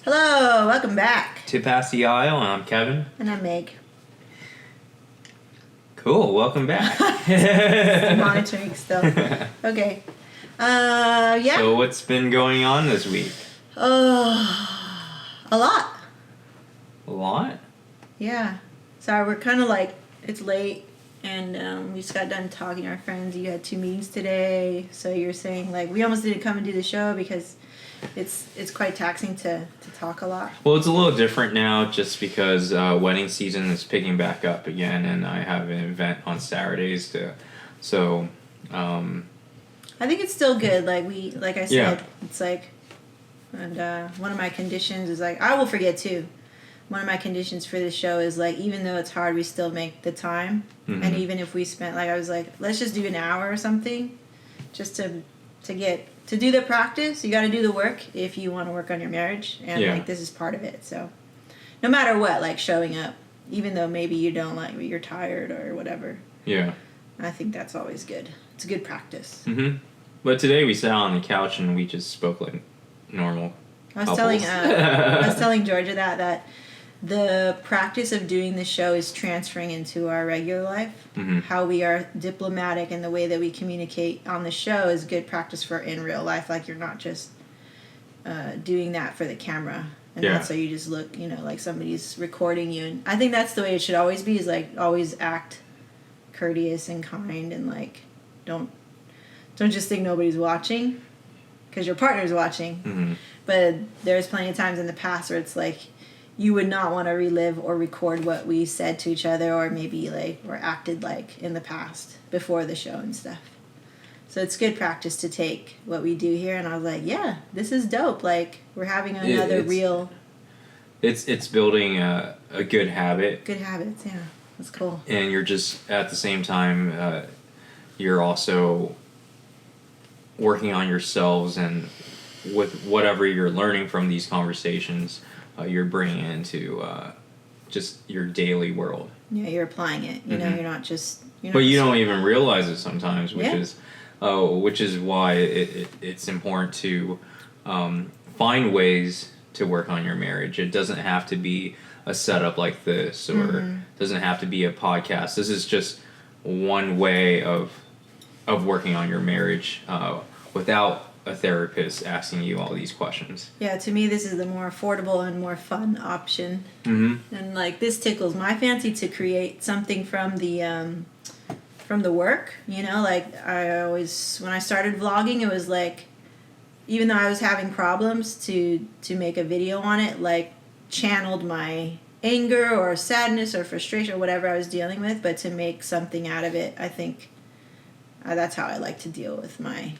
Hello, welcome back. To Pass the Aisle, I'm Kevin. And I'm Meg. Cool, welcome back. Monitoring still. Okay. Yeah. So what's been going on this week? A lot. A lot? Yeah. Sorry, we're kind of like, it's late, and we just got done talking to our friends. You had 2 meetings today, so you're saying, like, we almost didn't come and do the show because it's quite taxing to talk a lot. Well, it's a little different now just because wedding season is picking back up again, and I have an event on Saturdays so I think it's still good. Like I said, yeah. It's like, and one of my conditions is like, I will forget too. One of my conditions for this show is like, even though it's hard, we still make the time. Mm-hmm. And even if we spent, like, I was like, let's just do an hour or something, just to do the practice. You got to do the work if you want to work on your marriage, and like this is part of it. So, no matter what, like showing up, even though maybe you don't like, you're tired or whatever. Yeah. I think that's always good. It's a good practice. Mm-hmm. But today we sat on the couch and we just spoke like normal. I was telling Georgia that the practice of doing the show is transferring into our regular life. Mm-hmm. How we are diplomatic and the way that we communicate on the show is good practice for in real life. Like, you're not just doing that for the camera. And that's so you just look, like somebody's recording you. And I think that's the way it should always be, is like always act courteous and kind, and like don't just think nobody's watching because your partner's watching. Mm-hmm. But there's plenty of times in the past where it's like you would not want to relive or record what we said to each other, or maybe like or acted like in the past before the show and stuff. So it's good practice to take what we do here. And I was like, yeah, this is dope. Like, we're having another real. It's building a good habit. Good habits, yeah. That's cool. And you're just at the same time, you're also working on yourselves, and with whatever you're learning from these conversations, you're bringing into just your daily world. Yeah, you're applying it. You know, you're not just. But you don't even realize it sometimes, which is why it's important to find ways to work on your marriage. It doesn't have to be a setup like this, or doesn't have to be a podcast. This is just one way of working on your marriage without a therapist asking you all these questions. Yeah, to me, this is the more affordable and more fun option. Mm-hmm. And like, this tickles my fancy to create something from the work. Like, I always, when I started vlogging, it was like, even though I was having problems to make a video on it, like, channeled my anger or sadness or frustration or whatever I was dealing with, but to make something out of it, I think that's how I like to deal with my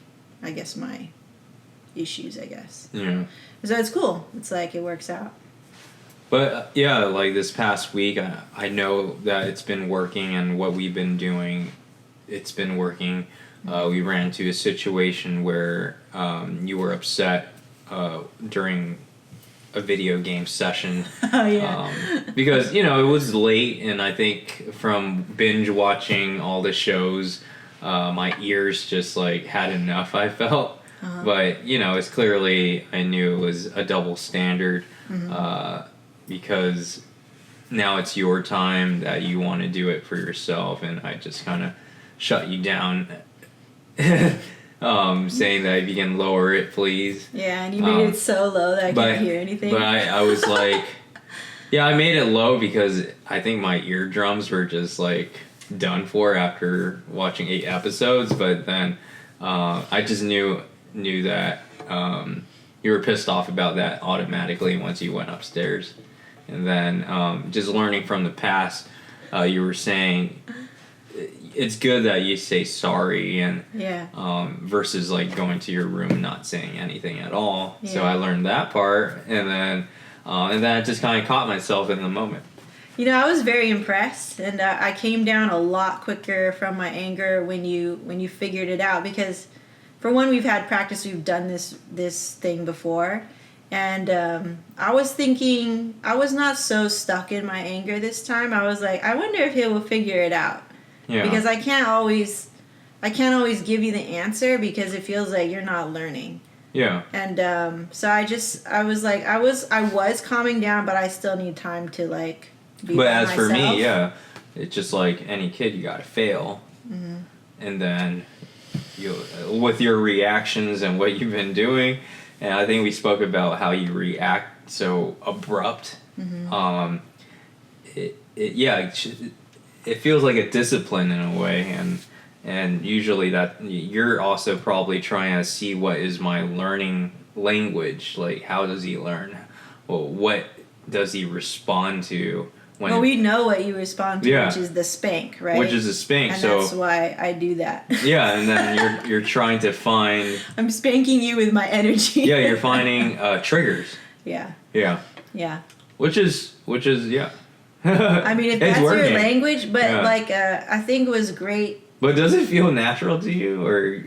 issues, I guess. Yeah. So it's cool. It's like, it works out. But like this past week, I know that it's been working, and what we've been doing, it's been working. We ran into a situation where you were upset during a video game session. Oh, yeah. Because, it was late, and I think from binge watching all the shows, my ears just like had enough, I felt. Uh-huh. But, it's clearly, I knew it was a double standard, because now it's your time that you want to do it for yourself, and I just kind of shut you down. Saying that if you can lower it, please. Yeah, and you made it so low that I couldn't hear anything. But I was like, I made it low because I think my eardrums were just like done for after watching 8 episodes. But then I just knew that you were pissed off about that automatically once you went upstairs. And then just learning from the past, you were saying it's good that you say sorry, and versus like going to your room and not saying anything at all. Yeah. So I learned that part, and then I just kind of caught myself in the moment. I was very impressed, and I came down a lot quicker from my anger when you figured it out, because for one, we've had practice, we've done this thing before, and I was thinking I was not so stuck in my anger this time. I was like, I wonder if he will figure it out. Yeah. Because I can't always give you the answer, because it feels like you're not learning. Yeah. And so I was calming down, but I still need time to like be But by as for myself. me, yeah, it's just like any kid, you gotta fail, and then you with your reactions and what you've been doing, and I think we spoke about how you react so abrupt. It feels like a discipline in a way, and usually that you're also probably trying to see what is my learning language, like how does he learn, well, what does he respond to when Well, we know what you respond to, which is the spank, right? which is a spank, and so that's why I do that. yeah, and then you're trying to find I'm spanking you with my energy. yeah, you're finding triggers, Yeah. yeah, which is yeah. I mean, if It's that's your working. language, but Yeah. like I think it was great. But does it feel natural to you, or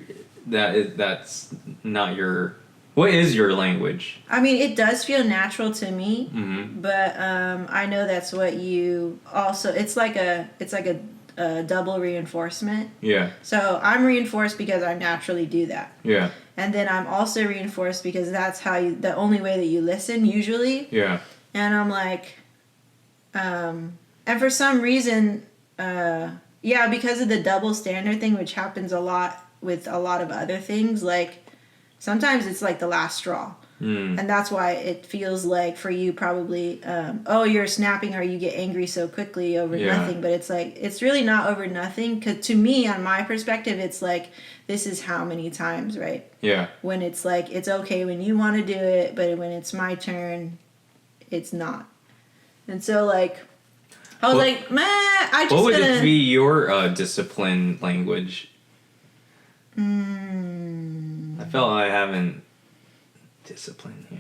that's not your? What is your language? I mean, it does feel natural to me, Mm-hmm. but I know that's what you also. It's like a double reinforcement. Yeah. So I'm reinforced because I naturally do that, Yeah. and then I'm also reinforced because that's the only way that you listen usually. Yeah. And I'm like, and for some reason, because of the double standard thing, which happens a lot with a lot of other things, like sometimes it's like the last straw. And that's why it feels like for you probably, you're snapping or you get angry so quickly over nothing. But it's like, it's really not over nothing. Because to me, on my perspective, it's like, this is how many times, right? Yeah. When it's like, it's okay when you want to do it, but when it's my turn, it's not. And so like, I was like, man, I just What would gonna... it be your discipline language? I felt I haven't disciplined you.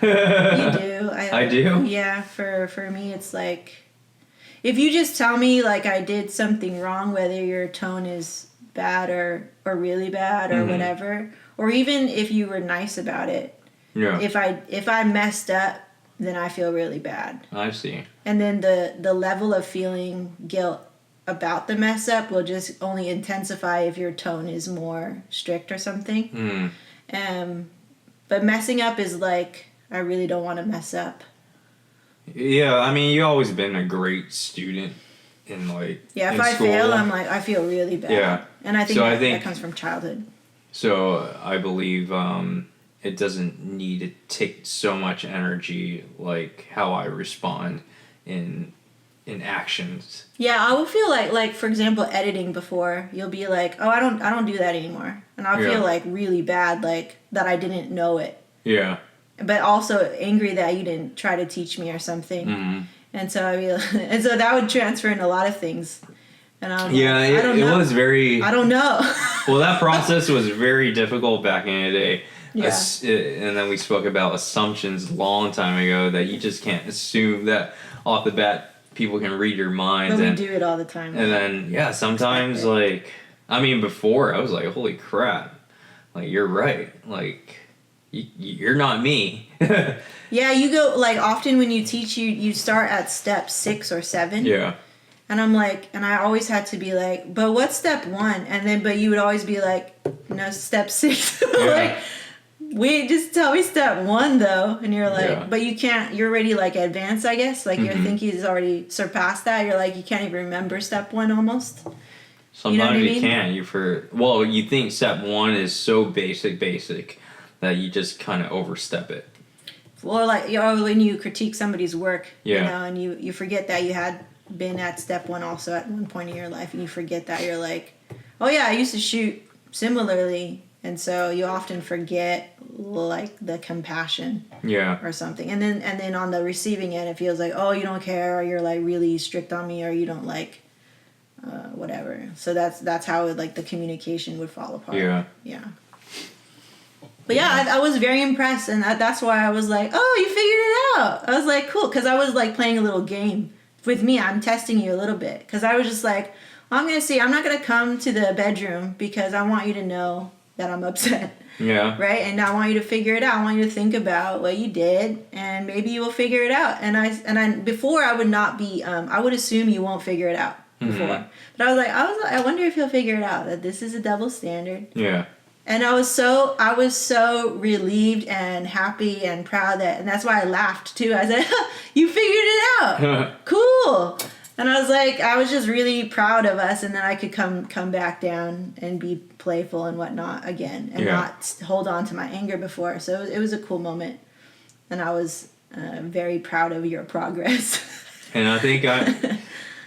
You do. I do? Yeah, for me, it's like, if you just tell me like I did something wrong, whether your tone is bad or really bad or whatever, or even if you were nice about it, Yeah. if I messed up, then I feel really bad. I see. And then the level of feeling guilt about the mess up will just only intensify if your tone is more strict or something. But messing up is like, I really don't want to mess up. Yeah, I mean, you've always been a great student in like Yeah, if in I school. fail, I'm like, I feel really bad. Yeah. And I think, So that comes from childhood. So I believe it doesn't need to take so much energy like how I respond in actions. Yeah, I will feel like for example, editing before, you'll be like, oh, I don't do that anymore. And I'll feel like really bad, like that I didn't know it. Yeah. But also angry that you didn't try to teach me or something. And so and so that would transfer in a lot of things. And I was like, I don't know. It was very... I don't know. Well, that process was very difficult back in the day. Yeah. And then we spoke about assumptions a long time ago that you just can't assume that off the bat people can read your mind. But we do it all the time. And then, sometimes, like, I mean, before, I was like, holy crap. Like, you're right. Like, you're not me. Yeah, you go, like, often when you teach, you start at step 6 or 7. Yeah. And I'm like, and I always had to be like, but what's step 1? And then, but you would always be like, no, step 6. Like, wait, just tell me step 1 though. And you're like, but you can't, you're already like advanced, I guess. Like your thinking has already surpassed that. You're like, you can't even remember step 1 almost. Sometimes you know what I mean? Can't. You think step 1 is so basic that you just kind of overstep it. Or like, when you critique somebody's work, Yeah. you know, and you forget that you had been at step 1 also at one point in your life, and you forget that. You're like, oh yeah, I used to shoot similarly. And so you often forget like the compassion or something. And then on the receiving end, it feels like, oh, you don't care, or you're like really strict on me, or you don't like whatever. So that's how like the communication would fall apart. Yeah. But yeah, I was very impressed, and that's why I was like, oh, you figured it out. I was like, cool, because I was like playing a little game with me. I'm testing you a little bit, because I was just like, well, I'm not going to come to the bedroom because I want you to know that I'm upset. Yeah. Right? And I want you to figure it out. I want you to think about what you did, and maybe you will figure it out. And I before I would not be, I would assume you won't figure it out before. But I was like, I wonder if he'll figure it out, that this is a double standard. Yeah. And I was so relieved and happy and proud and that's why I laughed too. I said, "You figured it out, cool." And I was just really proud of us, and then I could come back down and be playful and whatnot again, and not hold on to my anger before. So it was a cool moment, and I was very proud of your progress. And I think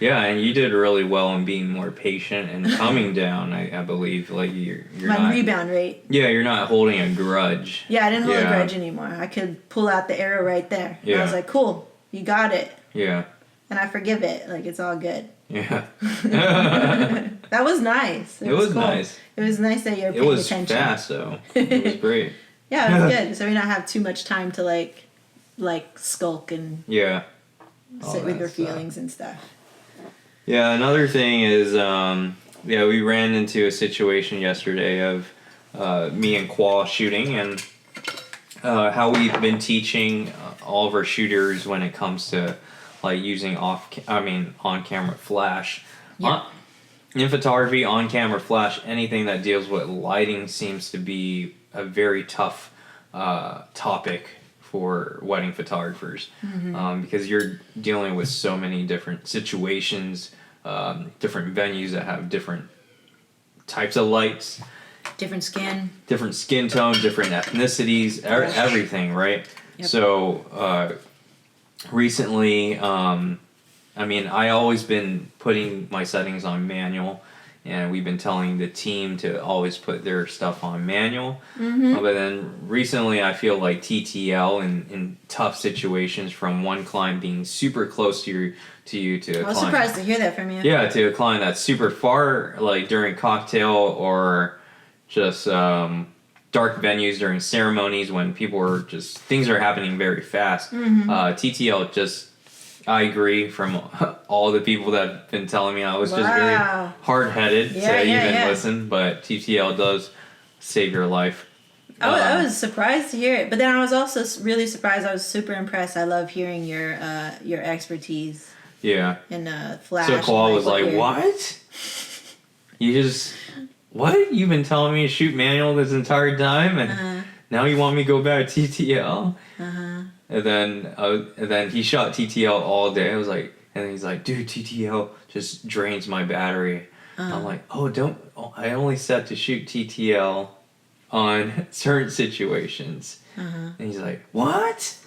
and you did really well in being more patient and calming down. I believe like you're my not, rebound rate. Yeah, you're not holding a grudge. Yeah, I didn't hold a grudge anymore. I could pull out the arrow right there. Yeah. I was like, cool, you got it. Yeah. And I forgive it. Like, it's all good. Yeah. That was nice. It was cool. Nice. It was nice that you're paying attention. It was fast, though. It was great. Yeah, it was good. So we don't have too much time to, like skulk and sit with your feelings and stuff. Yeah, another thing is, we ran into a situation yesterday of me and Qual shooting, and how we've been teaching all of our shooters when it comes to like using on-camera flash. Yep. In photography, on-camera flash, anything that deals with lighting seems to be a very tough topic for wedding photographers, because you're dealing with so many different situations, different venues that have different types of lights, different skin tone, different ethnicities, everything, right? Yep. So recently, I always been putting my settings on manual, and we've been telling the team to always put their stuff on manual. But then recently I feel like TTL in tough situations, from one client being super close to you to a client. I was surprised to hear that from you. Yeah, to a client that's super far, like during cocktail or just dark venues during ceremonies when people are just, things are happening very fast. TTL just, I agree from all the people that have been telling me, I was just very hard-headed to even listen, but TTL does save your life. I was surprised to hear it, but then I was also really surprised. I was super impressed. I love hearing your expertise. Yeah. In flash. So Qual was like, "What? What? You've been telling me to shoot manual this entire time, and now you want me to go back to TTL?" And then he shot TTL all day. I was like, and then he's like, "Dude, TTL just drains my battery." I'm like, I only set to shoot TTL on certain situations. And he's like, "What?"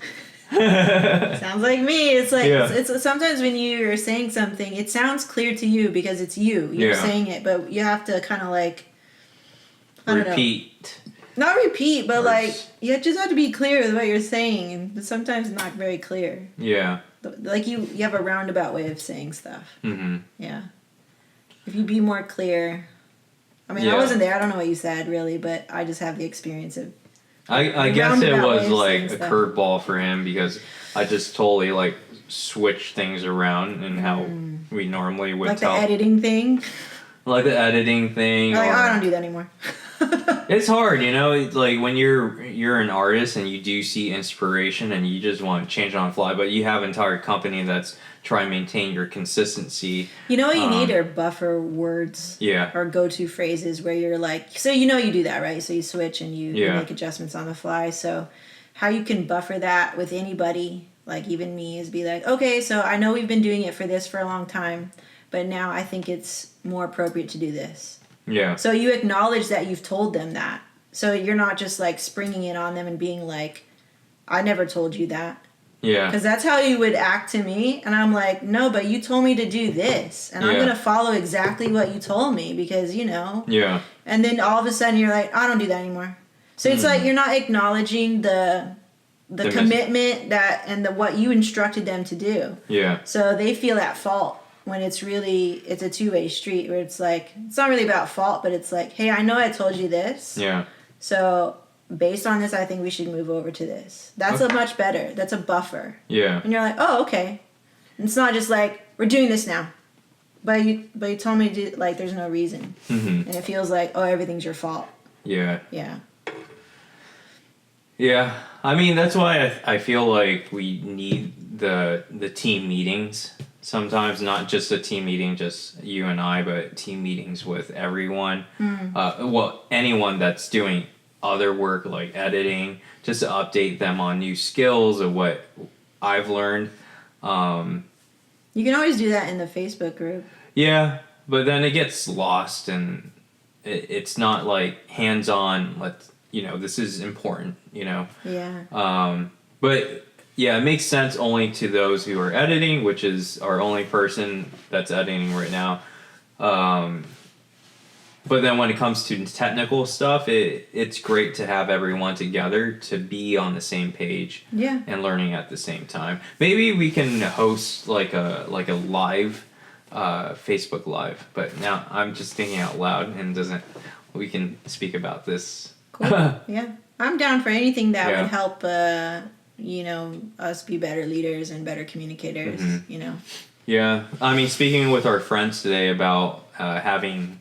Sounds like me. It's like it's sometimes when you're saying something, it sounds clear to you because it's you're saying it, but you have to kind of like repeat. Not repeat, but like you just have to be clear with what you're saying, and sometimes not very clear. Yeah. Like you have a roundabout way of saying stuff. Yeah. If you be more clear. I mean, I wasn't there. I don't know what you said really, but I just have the experience of. I guess it was like a curveball for him, because I just totally like switched things around and how we normally would like the editing thing. Like the editing thing. Like, I don't do that anymore. It's hard, It's like when you're an artist and you do see inspiration and you just want to change it on the fly, but you have an entire company that's trying to maintain your consistency. You know what you need are buffer words. Yeah. Or go-to phrases where you're like, so you do that, right? So you switch and you make adjustments on the fly. So how you can buffer that with anybody, like even me, is be like, okay, so I know we've been doing it for a long time, but now I think it's more appropriate to do this. Yeah. So you acknowledge that you've told them that. So you're not just like springing it on them and being like, I never told you that. Yeah. Because that's how you would act to me. And I'm like, no, but you told me to do this. And I'm going to follow exactly what you told me because, Yeah. And then all of a sudden you're like, I don't do that anymore. So it's like you're not acknowledging the commitment and what you instructed them to do. Yeah. So they feel at fault. When it's a two-way street where it's like, it's not really about fault, but it's like, hey, I know I told you this. Yeah. So based on this, I think we should move over to this. That's a much better. That's a buffer. Yeah. And you're like, oh, okay. And it's not just like, we're doing this now. But you told me to do, like, there's no reason. And it feels like, oh, everything's your fault. Yeah. Yeah. Yeah. I mean, that's why I feel like we need the team meetings. sometimes, not just a team meeting, just you and I, but team meetings with everyone. Well, anyone that's doing other work like editing, just to update them on new skills of what I've learned. You can always do that in the Facebook group. Yeah, but then it gets lost, and it's not like hands-on. This is important. Yeah. But yeah, it makes sense only to those who are editing, which is our only person that's editing right now. But then when it comes to technical stuff, it's great to have everyone together to be on the same page. Yeah. And learning at the same time. Maybe we can host like a live Facebook Live. But now I'm just thinking out loud, and we can speak about this. Cool. Yeah. I'm down for anything that Yeah. would help us be better leaders and better communicators, Yeah. I mean, speaking with our friends today about having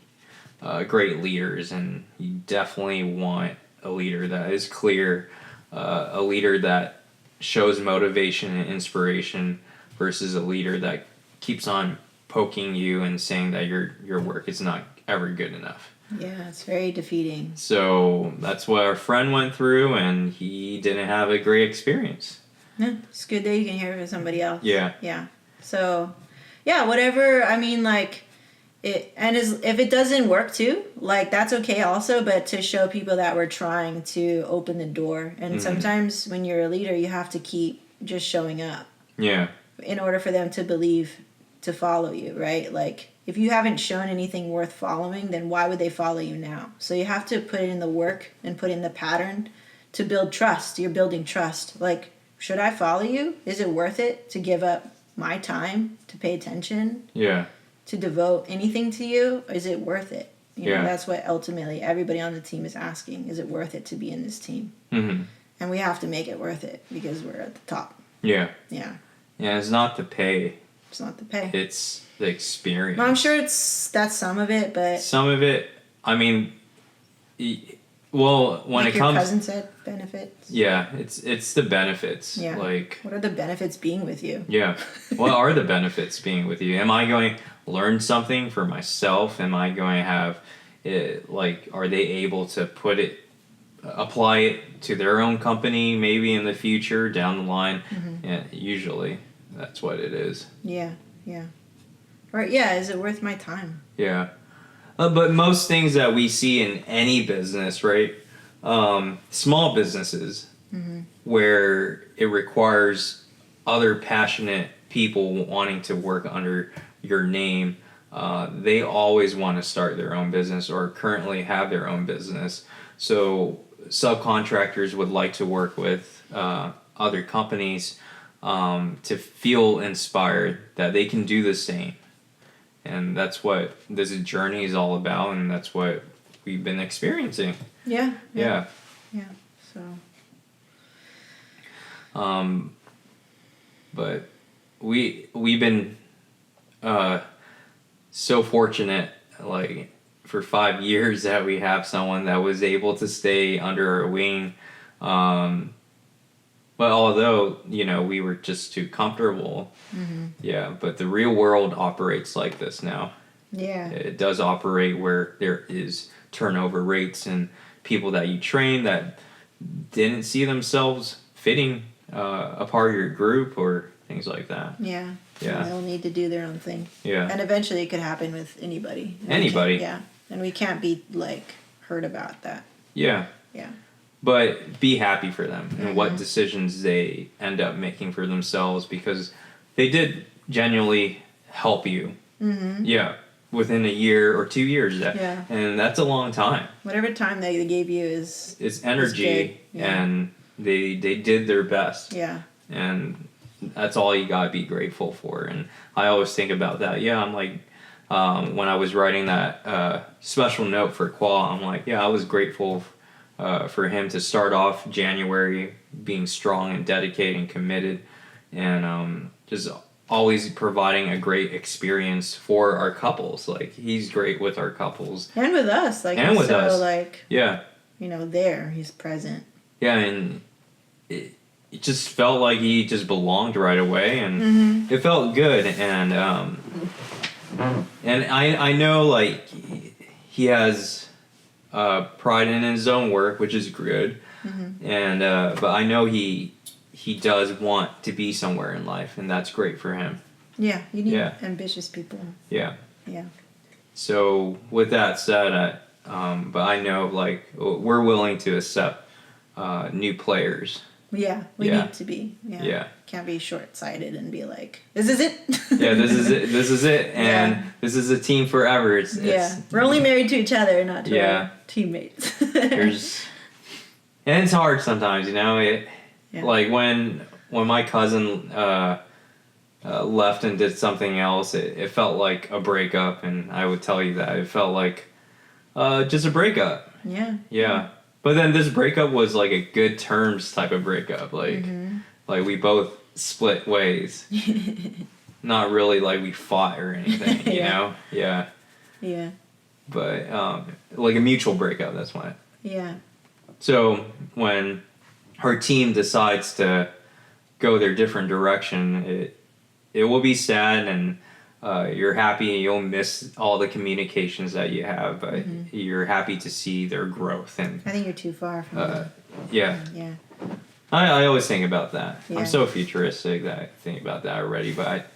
great leaders, and you definitely want a leader that is clear, a leader that shows motivation and inspiration versus a leader that keeps on poking you and saying that your work is not ever good enough. Yeah, it's very defeating. So that's what our friend went through, and he didn't have a great experience. Yeah, it's good that you can hear it from somebody else. Yeah. Yeah. So, yeah, whatever. I mean, like, if it doesn't work too, like, that's okay also, but to show people that we're trying to open the door. And sometimes when you're a leader, you have to keep just showing up. Yeah. In order for them to believe, to follow you, right? Like, if you haven't shown anything worth following, then why would they follow you now? So you have to put in the work and put in the pattern to build trust. You're building trust. Like, should I follow you? Is it worth it to give up my time to pay attention? Yeah. To devote anything to you? Is it worth it? Yeah. That's what ultimately everybody on the team is asking. Is it worth it to be in this team? Mm-hmm. And we have to make it worth it because we're at the top. Yeah. Yeah. Yeah, it's not the pay. It's not the pay. It's the experience. Well, I'm sure that's some of it, but some of it, I mean, well, when like it comes, your cousin said, benefits. yeah, it's the benefits. Yeah. Like, what are the benefits being with you? yeah, what are the benefits being with you? Am I going to learn something for myself? Am I going to have it? Like, are they able to apply it to their own company? Maybe in the future, down the line. Yeah, usually that's what it is. Yeah. Yeah. Or is it worth my time? Yeah. But most things that we see in any business, right? Small businesses, where it requires other passionate people wanting to work under your name, they always want to start their own business or currently have their own business. So subcontractors would like to work with other companies to feel inspired that they can do the same. And that's what this journey is all about, and that's what we've been experiencing. Yeah. Yeah. Yeah. So. But we've been so fortunate, like, for 5 years that we have someone that was able to stay under our wing. But although, we were just too comfortable, yeah, but the real world operates like this now. Yeah. It does operate where there is turnover rates and people that you train that didn't see themselves fitting a part of your group or things like that. Yeah. Yeah. They'll need to do their own thing. Yeah. And eventually it could happen with anybody. Anybody. Yeah. And we can't be, like, hurt about that. Yeah. Yeah. But be happy for them and what decisions they end up making for themselves, because they did genuinely help you. Yeah, within a year or 2 years. Yeah. And that's a long time. Whatever time they gave you is... It's energy, Yeah. and they did their best. Yeah. And that's all you gotta be grateful for. And I always think about that. Yeah, I'm like, when I was writing that special note for Qual, I'm like, yeah, I was grateful for him to start off January being strong and dedicated and committed, and just always providing a great experience for our couples. Like, he's great with our couples. And with us. Like, And he's with so, us. like, Yeah. there. He's present. Yeah, and it just felt like he just belonged right away, and it felt good. And I know like he has pride in his own work, which is good. And but I know he does want to be somewhere in life, and that's great for him. Yeah, you need ambitious people. Yeah. Yeah. So with that said, but I know like we're willing to accept new players. Yeah, we need to be. Yeah. Can't be short-sighted and be like, this is it. Yeah, this is it. This is it, and this is a team forever. It's we're only married to each other, not to our teammates. And it's hard sometimes, you know. Like when my cousin left and did something else, it felt like a breakup, and I would tell you that it felt like just a breakup. Yeah. But then this breakup was like a good terms type of breakup, like we both split ways. Not really like we fought or anything, you know. Yeah. But like a mutual breakup. That's why. Yeah. So when her team decides to go their different direction, it will be sad, and you're happy, and you'll miss all the communications that you have, but you're happy to see their growth. And I think you're too far from that. Yeah. I always think about that. I'm so futuristic that I think about that already, but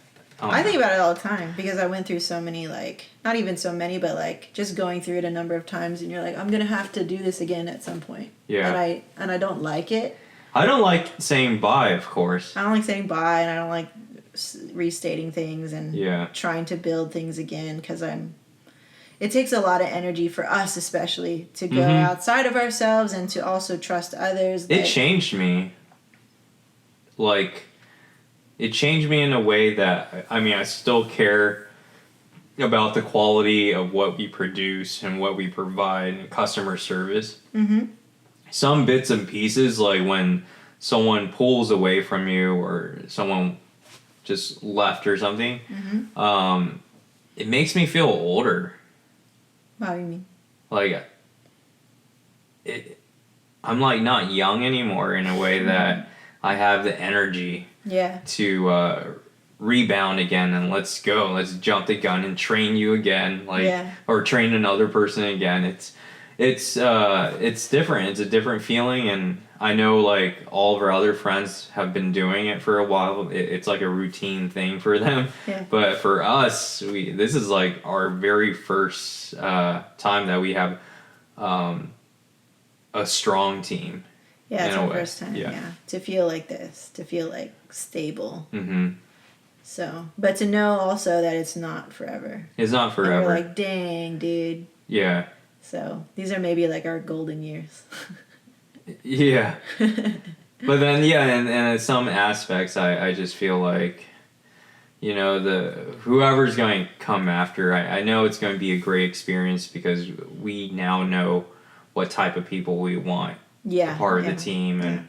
I think about it all the time, because I went through so many, like, not even so many, but like just going through it a number of times, and you're like, I'm gonna have to do this again at some point. Yeah. And I don't like it. I don't like saying bye, of course. I don't like saying bye, and I don't like restating things and trying to build things again, because it takes a lot of energy for us, especially, to go outside of ourselves and to also trust others. It changed me. Like, it changed me in a way that, I mean, I still care about the quality of what we produce and what we provide and customer service. Some bits and pieces, like when someone pulls away from you or someone just left or something, it makes me feel older. What do you mean? Like, I'm like not young anymore in a way that I have the energy to rebound again and let's go, let's jump the gun and train you again, like or train another person again. It's different. It's a different feeling, and I know like all of our other friends have been doing it for a while. It's like a routine thing for them. But for us, this is like our very first time that we have a strong team. Yeah, it's our first time. Yeah, to feel like this, to feel like stable. So, but to know also that it's not forever. It's not forever. And we're like, dang, dude. Yeah. So these are maybe like our golden years. Yeah. But then, and in some aspects, I just feel like, you know, whoever's going to come after, I know it's going to be a great experience because we now know what type of people we want part of the team and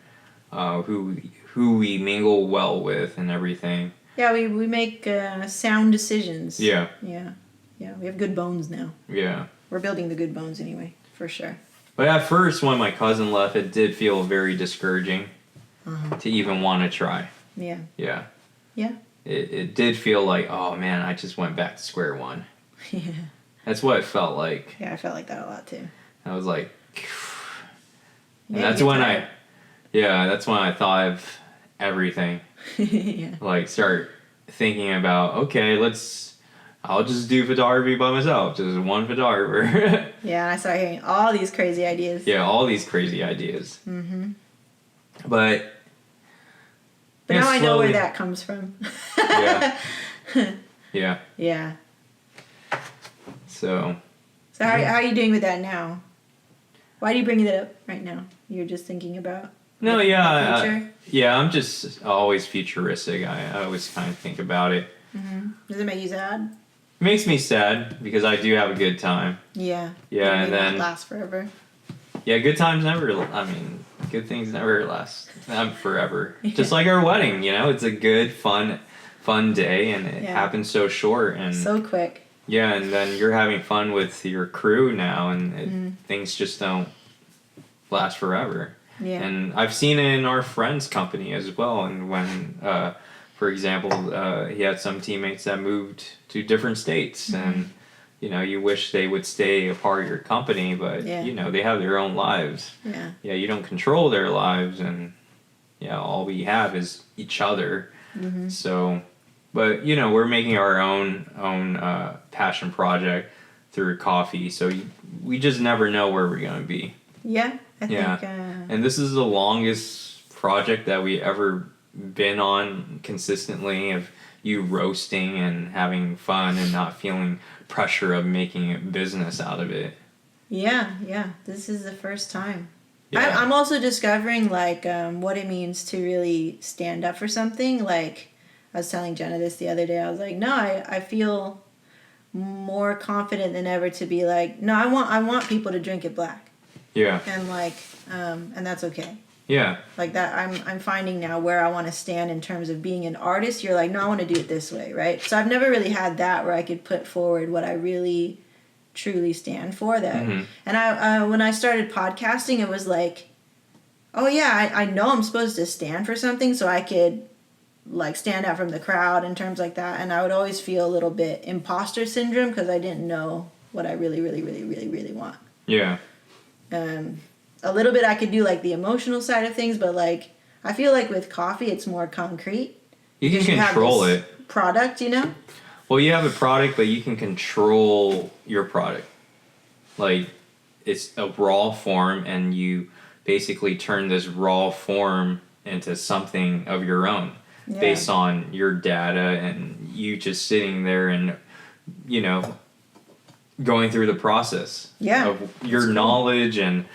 who we mingle well with and everything. Yeah, we make sound decisions. Yeah. Yeah. Yeah, we have good bones now. Yeah. We're building the good bones anyway, for sure. But at first, when my cousin left, it did feel very discouraging to even want to try. Yeah. Yeah. Yeah. It did feel like, oh man, I just went back to square one. Yeah. That's what it felt like. Yeah, I felt like that a lot too. I was like, and that's when that's when I thought of everything. Yeah. Like start thinking about, okay, I'll just do photography by myself, just one photographer. Yeah, and I started hearing all these crazy ideas. Yeah, all these crazy ideas. But now I know where that comes from. Yeah. Yeah. So how are you doing with that now? Why do you bring that up right now? You're just thinking about the future? I'm just always futuristic. I always kind of think about it. Does it make you sad? It makes me sad because I do have a good time. Yeah. Yeah, and then last forever. Yeah, good times good things never last forever. Just like our wedding, you know, it's a good, fun day, and it happens so short and so quick. Yeah, and then you're having fun with your crew now, and things just don't last forever. Yeah. And I've seen it in our friend's company as well. And when, for example, he had some teammates that moved to different states, and you wish they would stay a part of your company, but they have their own lives. Yeah. You don't control their lives, and all we have is each other. So, but we're making our own passion project through coffee. So we just never know where we're gonna be. Yeah, I think. And this is the longest project that we ever been on consistently, of you roasting and having fun and not feeling pressure of making a business out of it. Yeah. This is the first time. Yeah. I'm also discovering what it means to really stand up for something. Like I was telling Jenna this the other day. I was like, no, I feel more confident than ever to be like, no, I want people to drink it black. Yeah. And and that's okay. Yeah. Like that, I'm finding now where I want to stand in terms of being an artist. You're like, no, I want to do it this way, right? So I've never really had that where I could put forward what I really truly stand for. That, and I when I started podcasting, it was like, oh yeah, I know I'm supposed to stand for something, so I could like stand out from the crowd in terms like that. And I would always feel a little bit imposter syndrome because I didn't know what I really, really, really, really, really want. Yeah. A little bit I could do like the emotional side of things, but like I feel like with coffee it's more concrete. You can control it. Product, Well, you have a product, but you can control your product. Like, it's a raw form, and you basically turn this raw form into something of your own based on your data and you just sitting there and, going through the process of your knowledge and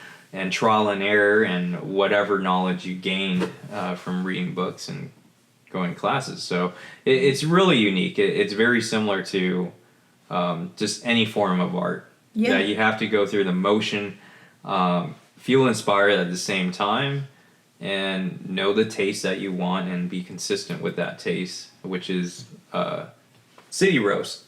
trial and error and whatever knowledge you gained from reading books and going to classes. So it's really unique. It's very similar to just any form of art. Yeah. That you have to go through the motion, feel inspired at the same time, and know the taste that you want and be consistent with that taste, which is city roast.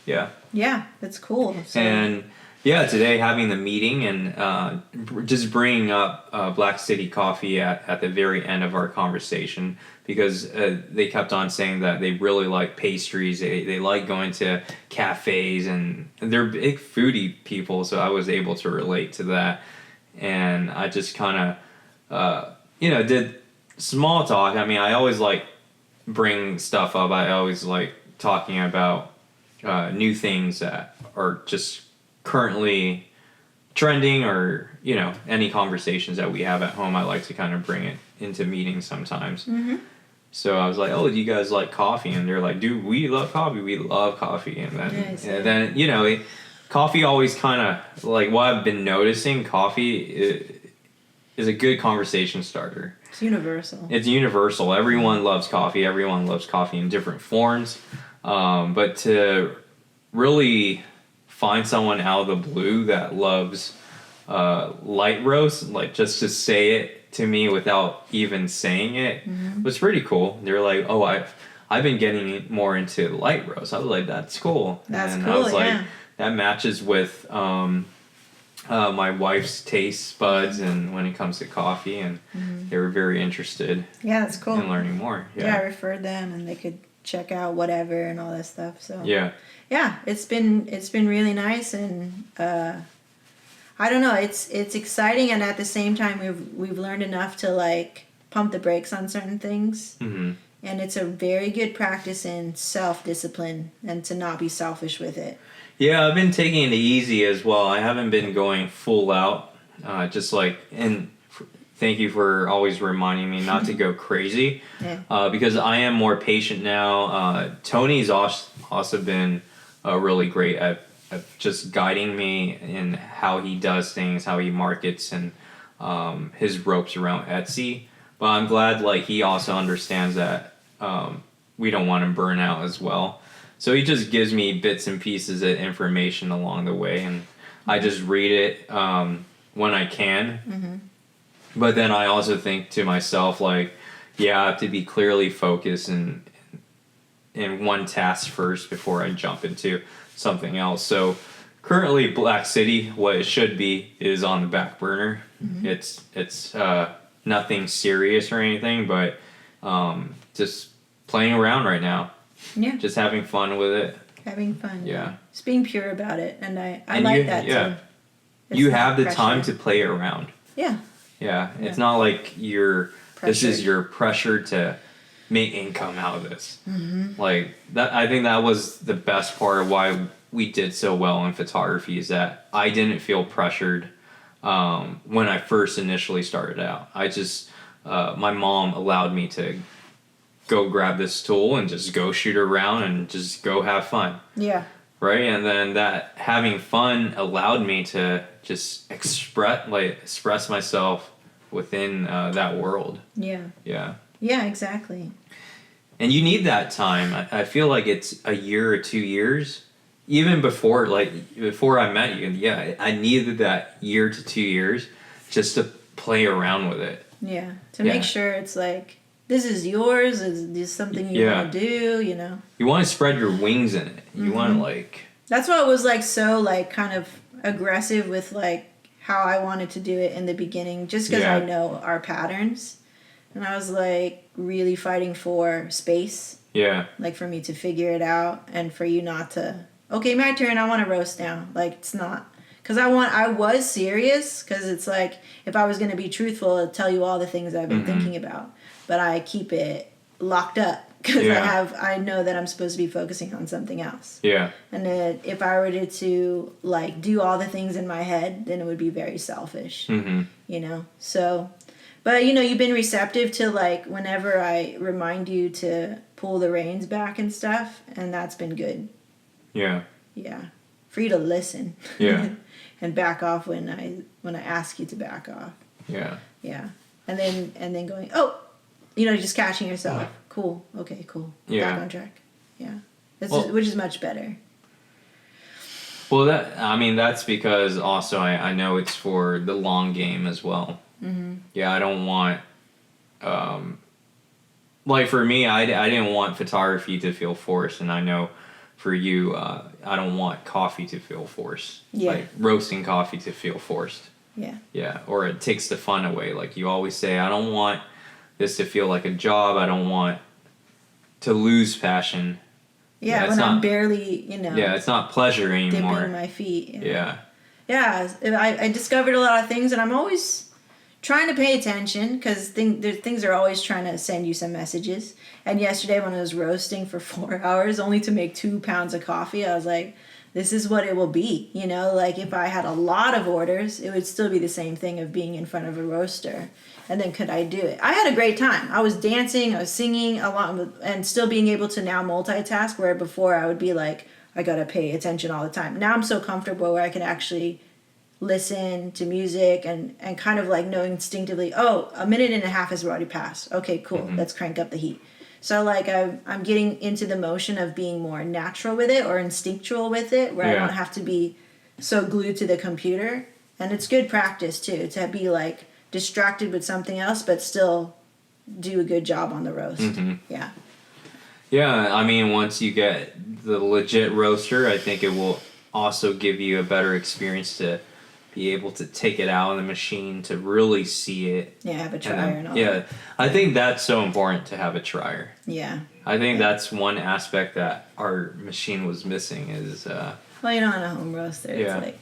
Yeah. Yeah, that's cool. So. And today having the meeting and just bringing up Black City Coffee at the very end of our conversation, because they kept on saying that they really like pastries, they like going to cafes, and they're big foodie people, so I was able to relate to that. And I just kind of, did small talk. I mean, I always like bring stuff up. I always like talking about new things that are just currently trending, or any conversations that we have at home. I like to kind of bring it into meetings sometimes. So I was like, oh, do you guys like coffee? And they're like, dude, we love coffee. We love coffee. And then coffee always kind of, like, what I've been noticing, coffee is a good conversation starter. It's universal. It's universal. Everyone loves coffee. Everyone loves coffee in different forms. But to really find someone out of the blue that loves light roast, like just to say it to me without even saying it, was pretty cool. They're like, oh, I've been getting more into light roast. I was like, that's cool. That's and cool, I was like, that matches with my wife's taste buds and when it comes to coffee, and they were very interested. Yeah, that's cool. In learning more. Yeah, I referred them and they could check out whatever and all that stuff. So yeah, it's been really nice, and I don't know, it's exciting, and at the same time we've learned enough to like pump the brakes on certain things. And it's a very good practice in self-discipline and to not be selfish with it. Yeah, I've been taking it easy as well. I haven't been going full out, just like, and thank you for always reminding me not to go crazy, because I am more patient now. Tony's also been really great at just guiding me in how he does things, how he markets, and his ropes around Etsy. But I'm glad like he also understands that we don't want to burn out as well. So he just gives me bits and pieces of information along the way, and I just read it when I can. But then I also think to myself, like, I have to be clearly focused in one task first before I jump into something else. So currently Black City, what it should be, is on the back burner. Mm-hmm. It's nothing serious or anything, but just playing around right now. Yeah. Just having fun with it. Having fun. Yeah. Just being pure about it, and I And like you, that yeah. too. It's You not have the pressure. time to play around. Yeah. Yeah. Yeah. It's not like this Pressured. is your pressure to make income out of this. Mm-hmm. Like that, I think that was the best part of why we did so well in photography, is that I didn't feel pressured when I first initially started out. I just my mom allowed me to go grab this tool and just go shoot around and just go have fun. Yeah. Right, and then that having fun allowed me to just express myself within that world. Yeah. Yeah. Yeah, exactly. And you need that time. I feel like it's a year or 2 years. Even before I met you, yeah, I needed that year to 2 years just to play around with it. Yeah. To Yeah. make sure it's like, this is yours, is this something you Yeah. want to do, you know? You want to spread your wings in it. You want Mm-hmm. to like... That's why it was like so like kind of aggressive with like how I wanted to do it in the beginning, just because I Yeah. know our patterns. And I was like really fighting for space, Yeah. like for me to figure it out and for you not to, okay, my turn, I want to roast now. Like it's not, because I was serious, because it's like if I was going to be truthful, I'd tell you all the things I've been thinking about, but I keep it locked up because Yeah. I know that I'm supposed to be focusing on something else. Yeah. And if I were to like do all the things in my head, then it would be very selfish, Mm-hmm. you know? So, but you know, you've been receptive to like whenever I remind you to pull the reins back and stuff, and that's been good. Yeah. Yeah. For you to listen. Yeah. And back off when I ask you to back off. Yeah. Yeah. And then going, oh, you know, just catching yourself. Cool. Okay, cool. Yeah. Back on track. Yeah. Which is much better. Well, that's because also I know it's for the long game as well. Mm-hmm. Yeah, I don't want, like for me, I didn't want photography to feel forced, and I know for you, I don't want coffee to feel forced. Yeah. Like roasting coffee to feel forced. Yeah. Yeah, or it takes the fun away. Like you always say, I don't want this to feel like a job. I don't want to lose passion. Yeah, it's when I'm not- barely, you know, Yeah, it's not pleasure anymore. dipping my feet. You know. Yeah. Yeah, I discovered a lot of things, and I'm always trying to pay attention because things are always trying to send you some messages. And yesterday when I was roasting for 4 hours only to make 2 pounds of coffee, I was like, this is what it will be. You know, like if I had a lot of orders, it would still be the same thing of being in front of a roaster. And then could I do it? I had a great time. I was dancing, I was singing a lot, and still being able to now multitask, where before I would be like, I gotta pay attention all the time. Now I'm so comfortable where I can actually listen to music and kind of like know instinctively, oh, a minute and a half has already passed. Okay, cool. Let's crank up the heat. So like I'm getting into the motion of being more natural with it or instinctual with it, where I Yeah. don't have to be so glued to the computer. And it's good practice too, to be like distracted with something else, but still do a good job on the roast. Mm-hmm. Yeah. Yeah, I mean, once you get the legit roaster, I think it will also give you a better experience to be able to take it out of the machine to really see it. Yeah, have a And trier then- and all yeah, that. I think that's so important to have a trier. Yeah. I think that's one aspect that our machine was missing is, Well, you know, on a home roaster, Yeah. it's like,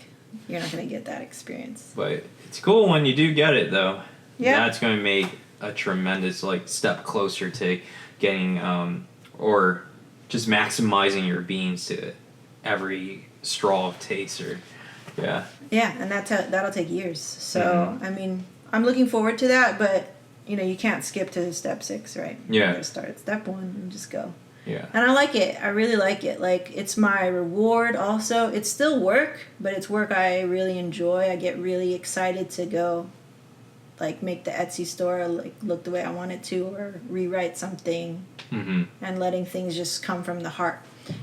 you're not going to get that experience. but it's cool when you do get it though. Yeah. That's going to make a tremendous like step closer to getting, or just maximizing your beans to every straw of taste or, yeah. Yeah, and that'll take years. So, I mean, I'm looking forward to that, but, you know, you can't skip to step 6, right? Yeah. You gotta start at step 1 and just go. Yeah. And I like it. I really like it. Like, it's my reward also. It's still work, but it's work I really enjoy. I get really excited to go, like, make the Etsy store, like, look the way I want it to, or rewrite something, Mm-hmm. and letting things just come from the heart.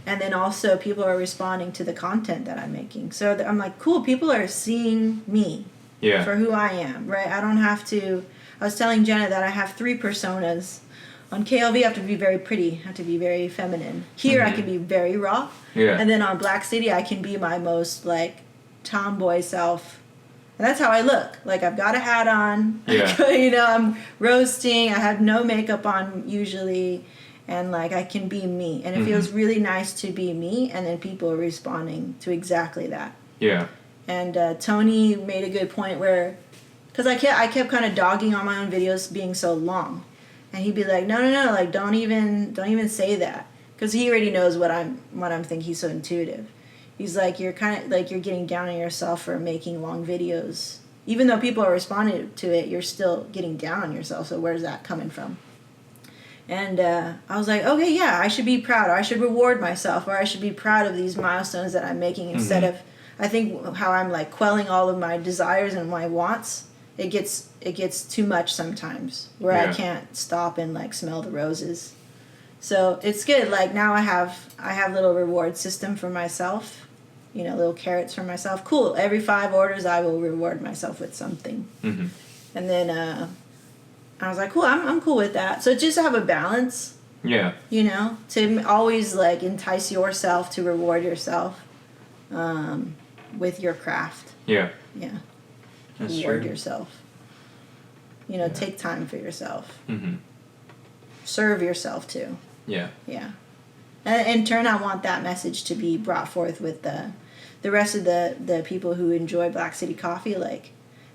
And then also people are responding to the content that I'm making. So I'm like, cool, people are seeing me Yeah. for who I am, right? I don't have to. I was telling Jenna that I have 3 personas on KLV I have to be very pretty, I have to be very feminine. Here I can be very raw. Yeah. And then on Black City I can be my most like tomboy self. And that's how I look. Like I've got a hat on. Yeah. You know, I'm roasting. I have no makeup on usually. And like I can be me. And it feels really nice to be me. And then people are responding to exactly that. Yeah. And Tony made a good point where, because I kept kind of dogging on my own videos being so long. And he'd be like, no, like don't even say that. Because he already knows what I'm thinking. He's so intuitive. He's like, you're kind of like you're getting down on yourself for making long videos. Even though people are responding to it, you're still getting down on yourself. So where's that coming from? And I was like, okay, yeah, I should be proud. Or I should reward myself. Or I should be proud of these milestones that I'm making instead of, I think how I'm like quelling all of my desires and my wants. It gets too much sometimes where I can't stop and like smell the roses. So it's good. Like now I have little reward system for myself. You know, little carrots for myself. Cool. Every 5 orders, I will reward myself with something. And then I was like, cool. I'm cool with that. So just to have a balance. Yeah. You know, to always like entice yourself to reward yourself with your craft. Yeah. Yeah. That's Reward true. yourself. You know, take time for yourself. Mm-hmm. Serve yourself too. Yeah. Yeah. And in turn, I want that message to be brought forth with the rest of the people who enjoy Black City coffee. Like,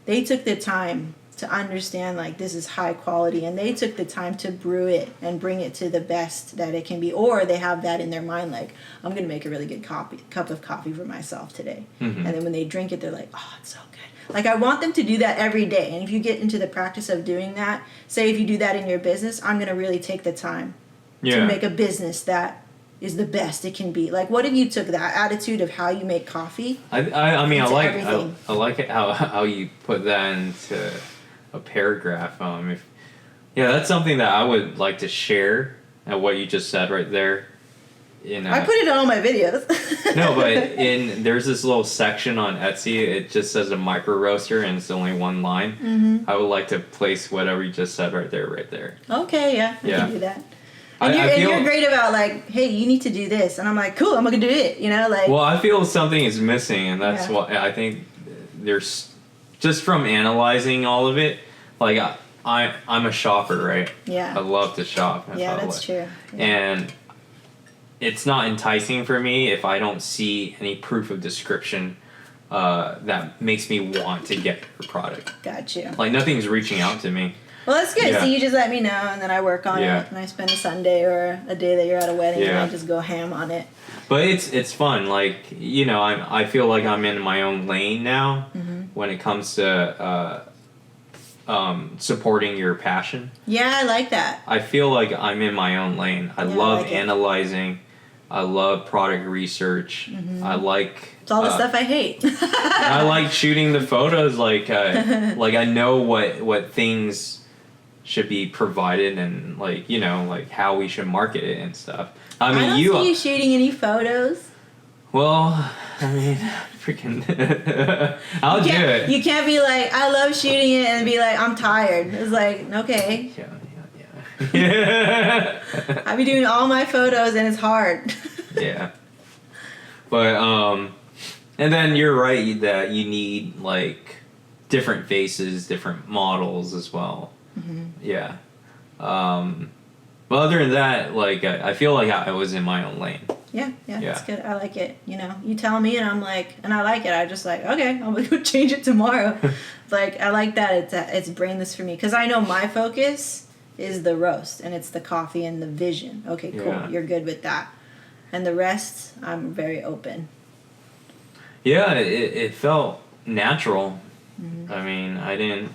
they took the time to understand, like, this is high quality, and they took the time to brew it and bring it to the best that it can be. Or they have that in their mind, like, I'm going to make a really good cup of coffee for myself today. And then when they drink it, they're like, oh, it's so good. Like, I want them to do that every day. And if you get into the practice of doing that, say if you do that in your business, I'm going to really take the time to make a business that is the best it can be. Like, what if you took that attitude of how you make coffee? I mean, I everything? like it how you put that into a paragraph. That's something that I would like to share. What you just said right there. I put it on all my videos. No, but there's this little section on Etsy. It just says a micro roaster, and it's only one line. I would like to place whatever you just said right there. Okay, yeah, I can do that. And, I you're great about like, hey, you need to do this, and I'm like, cool, I'm gonna do it. You know, like. Well, I feel something is missing, and that's what I think. There's just from analyzing all of it. Like I'm a shopper, right? Yeah. I love to shop. That's true. Yeah. And it's not enticing for me if I don't see any proof of description that makes me want to get your product. Gotcha. Like nothing's reaching out to me. Well, that's good. Yeah. So you just let me know, and then I work on it, and I spend a Sunday or a day that you're at a wedding, and I just go ham on it. But it's fun. Like, you know, I feel like I'm in my own lane now when it comes to supporting your passion. Yeah, I like that. I feel like I'm in my own lane. I love analyzing. I love product research. I like. It's all the stuff I hate. I like shooting the photos. Like I know what things should be provided, and like, you know, like how we should market it and stuff. I mean, I don't see you shooting any photos. Well, I mean, freaking, I'll do it. You can't be like, I love shooting it, and be like, I'm tired. It's like, okay. Yeah. I be doing all my photos, and it's hard. Yeah. But and then you're right that you need like different faces, different models as well. Yeah. But other than that, like I feel like I was in my own lane. Yeah, that's good. I like it. You know, you tell me, and I'm like, and I like it. I just like, okay, I'm gonna go change it tomorrow. Like, I like that it's brainless for me, because I know my focus is the roast, and it's the coffee and the vision. Okay, cool. You're good with that, and the rest, I'm very open. Yeah, it felt natural. I mean, I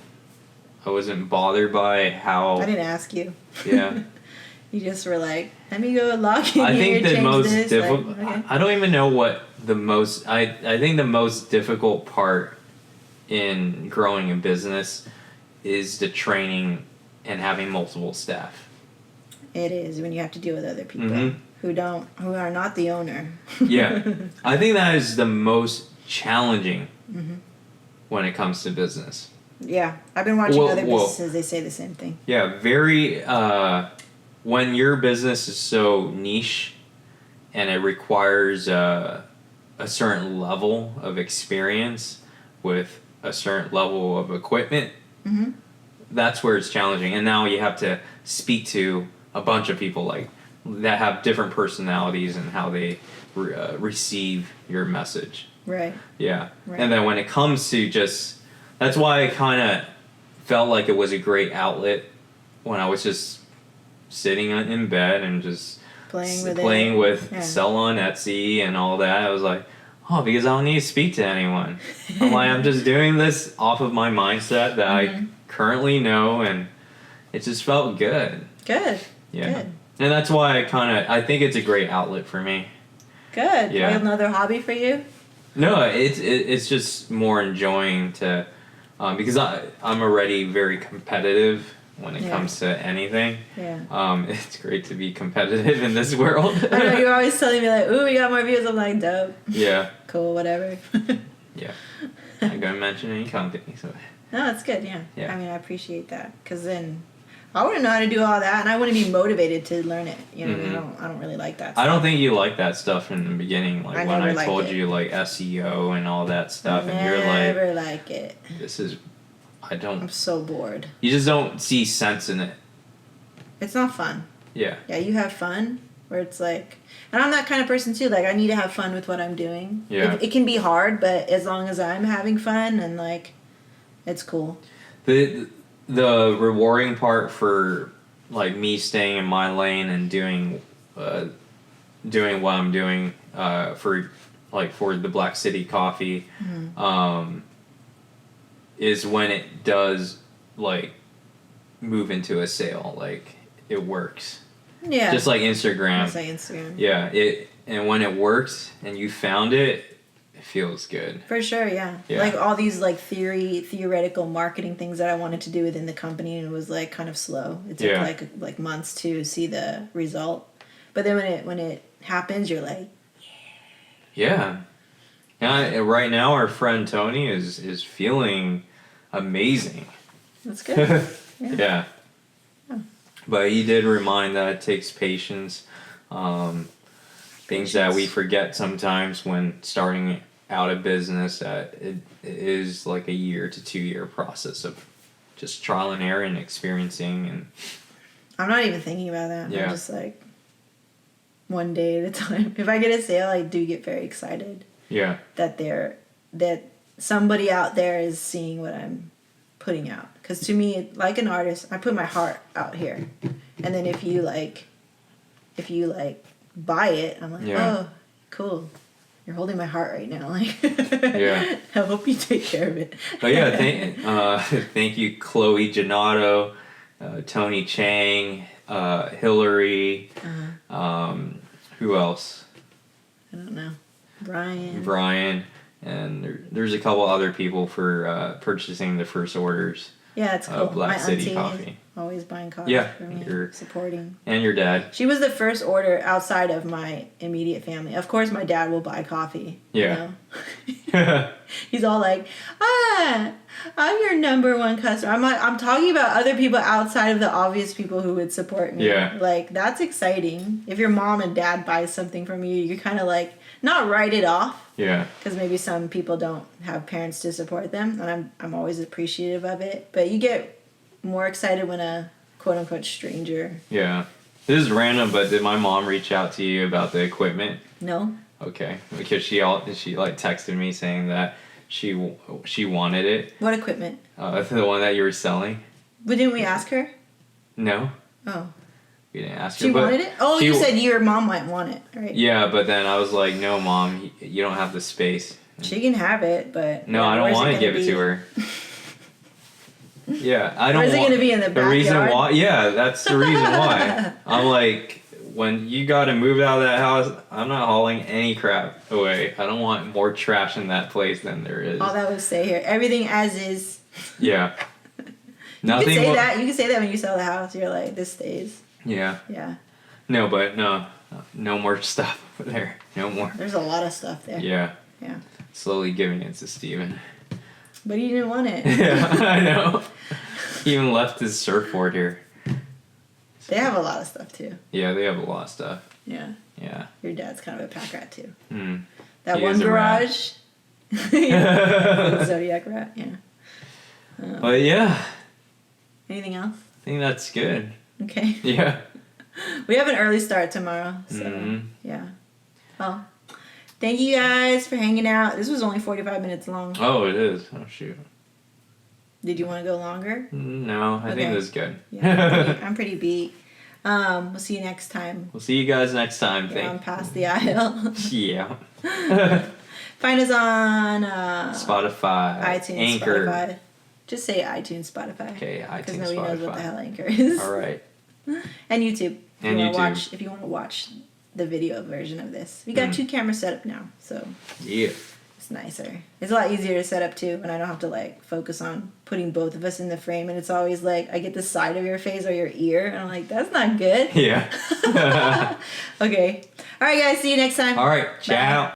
wasn't bothered by how. I didn't ask you. Yeah. You just were like, let me go log in I here, think the most difficult. Like, okay. I don't even know what the most. I think the most difficult part in growing a business is the training and having multiple staff. It is, when you have to deal with other people who are not the owner. Yeah, I think that is the most challenging when it comes to business. Yeah, I've been watching other businesses. They say the same thing. Yeah, very when your business is so niche and it requires a certain level of experience with a certain level of equipment, Mm-hmm. that's where it's challenging. And now you have to speak to a bunch of people like that have different personalities and how they receive your message. Right. Yeah. Right. And then when it comes to just, that's why I kind of felt like it was a great outlet when I was just sitting in bed and just playing with Yeah. sell on Etsy and all that. I was like, oh, because I don't need to speak to anyone. I'm like, I'm just doing this off of my mindset that I currently know, and it just felt good. Good. Yeah. Good. And that's why I think it's a great outlet for me. Good. Yeah. Another hobby for you? No, it's just more enjoying to, because I'm already very competitive when it comes to anything. Yeah. It's great to be competitive in this world. I know, you're always telling me like, ooh, we got more views. I'm like, dope. Yeah. Cool, whatever. Yeah. I'm going to mention any company. So. No, that's good, yeah. Yeah. I mean, I appreciate that. Because then I wouldn't know how to do all that, and I wouldn't be motivated to learn it. You know, I don't really like that stuff. I don't think you like that stuff in the beginning, like I when never I told liked it. you like SEO and all that stuff, and you're Never like it. this is, I'm so bored. you just don't see sense in it. It's not fun. Yeah. Yeah, you have fun, where it's like, and I'm that kind of person too. Like, I need to have fun with what I'm doing. Yeah. It can be hard, but as long as I'm having fun and like, it's cool. The rewarding part for like me staying in my lane and doing what I'm doing for the Black City coffee is when it does like move into a sale, like it works. Yeah. Just like Instagram. Just like Instagram. Yeah, and when it works and you found it, it feels good. For sure, yeah. Yeah. Like all these like theoretical marketing things that I wanted to do within the company, and it was like kind of slow. It took like months to see the result. But then when it happens, you're like, Yeah. Yeah, right now our friend Tony is feeling amazing. that's good. Yeah. But he did remind that it takes patience. Things that we forget sometimes when starting out a business, that it is like a 1 to 2 year process of just trial and error and experiencing. And I'm not even thinking about that. Yeah. I'm just like, one day at a time. If I get a sale, I do get very excited yeah, that somebody out there is seeing what I'm putting out. Because to me, like an artist, I put my heart out here, and then if you buy it, I'm like, oh, cool. You're holding my heart right now. Like, Yeah. I hope you take care of it. but yeah, thank you, Chloe Gennaro, Tony Chang, Hillary, who else? I don't know. Brian. Brian, and there's a couple other people for purchasing the first orders. Yeah, it's cool. Black My City auntie coffee. always buying coffee Yeah, for me, you're- supporting. And your dad. She was the first order outside of my immediate family. Of course, my dad will buy coffee. Yeah. You know? He's all like, I'm your number one customer. I'm talking about other people outside of the obvious people who would support me. Yeah. Like, that's exciting. If your mom and dad buy something from you, you kind of like, not write it off. Yeah. Because maybe some people don't have parents to support them, and I'm always appreciative of it. But you get more excited when a quote-unquote stranger... Yeah. This is random, but did my mom reach out to you about the equipment? No. Okay. Because she like texted me saying that she wanted it. What equipment? The one that you were selling. But didn't we ask her? No. Oh. We didn't ask her. She wanted it? Oh, you said your mom might want it, right? Yeah, but then I was like, no, Mom, you don't have the space. She can have it, but... No, I don't want to give it to her. Yeah, I don't want... Where's it going to be, in the backyard? The reason why... Yeah, that's the reason why. I'm like, when you got to move out of that house, I'm not hauling any crap away. I don't want more trash in that place than there is. All that would stay here. Everything as is. Yeah. You can say that. You can say that when you sell the house. You're like, this stays. Yeah. Yeah. No, but no more stuff over there. No more. There's a lot of stuff there. Yeah. Yeah. Slowly giving it to Steven. But he didn't want it. Yeah, I know. He even left his surfboard here. So. They have a lot of stuff too. Yeah, they have a lot of stuff. Yeah. Yeah. Your dad's kind of a pack rat too. Mm. That He one is a rat. garage. Zodiac rat, yeah. But yeah, Anything else? I think that's good. Okay. Yeah. We have an early start tomorrow, so Mhm. yeah. Well, thank you guys for hanging out. This was only 45 minutes long. Oh, it is. Oh, shoot. Did you want to go longer? No, I think Okay. this is good. Yeah, I'm pretty beat. We'll see you next time. We'll see you guys next time. You're on Past the Aisle. Yeah. Find us on Spotify. iTunes, Anchor. Spotify. Just say iTunes, Spotify. Okay, Because iTunes, nobody knows what Spotify. the hell Anchor is. All right. And YouTube. And YouTube. If you want to watch the video version of this. We got 2 cameras set up now, so Yeah. it's nicer. It's a lot easier to set up too, and I don't have to like focus on putting both of us in the frame. And it's always like I get the side of your face or your ear, and I'm like, that's not good. Yeah. Okay. All right, guys. See you next time. All right. Ciao.